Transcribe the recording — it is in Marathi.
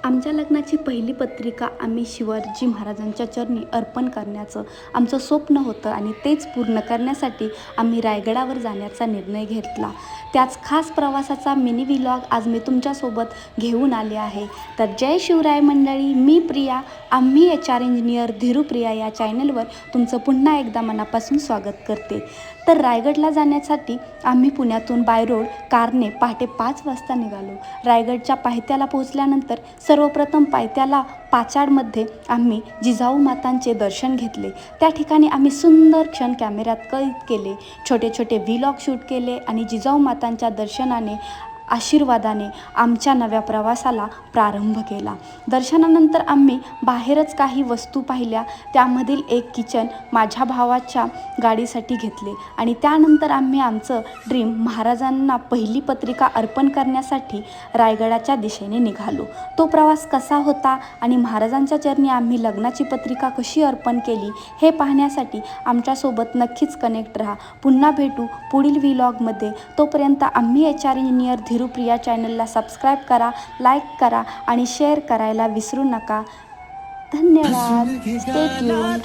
आमच्या लग्नाची पहिली पत्रिका आम्ही शिवाजी महाराजांच्या चरणी अर्पण करण्याचं आमचं स्वप्न होतं आणि तेच पूर्ण करण्यासाठी आम्ही रायगडावर जाण्याचा निर्णय घेतला. त्याच खास प्रवासाचा मिनी व्लॉग आज मी तुमच्यासोबत घेऊन आले आहे. तर जय शिवराय मंडळी, मी प्रिया, आम्ही HR इंजिनियर धीरूप्रिया या चॅनलवर तुमचं पुन्हा एकदा मनापासून स्वागत करते. तर रायगडला जाण्यासाठी आम्ही पुण्यातून बाय रोड कारने पहाटे 5 वाजता निघालो. रायगडच्या पायथ्याला पोहोचल्यानंतर सर्वप्रथम पायथ्याला पाचाडमध्ये आम्ही जिजाऊ मातांचे दर्शन घेतले. त्या ठिकाणी आम्ही सुंदर क्षण कॅमेऱ्यात कैद केले, छोटे छोटे व्लॉग शूट केले आणि जिजाऊ मातांच्या दर्शनाने आशीर्वादाने आमच्या नव्या प्रवासाला प्रारंभ केला. दर्शनानंतर आम्ही बाहेरच काही वस्तू पाहिल्या. त्यामधील एक किचन माझ्या भावाच्या गाडीसाठी घेतले आणि त्यानंतर आम्ही आमचं ड्रीम महाराजांना पहिली पत्रिका अर्पण करण्यासाठी रायगडाच्या दिशेने निघालो. तो प्रवास कसा होता आणि महाराजांच्या चरणी आम्ही लग्नाची पत्रिका कशी अर्पण केली हे पाहण्यासाठी आमच्यासोबत नक्कीच कनेक्ट राहा. पुन्हा भेटू पुढील व्लॉगमध्ये. तोपर्यंत आम्ही HR इंजिनियर धीरूप्रिया चॅनलला सबस्क्राईब करा, लाईक करा आणि शेअर करायला विसरू नका. धन्यवाद. Stay tuned.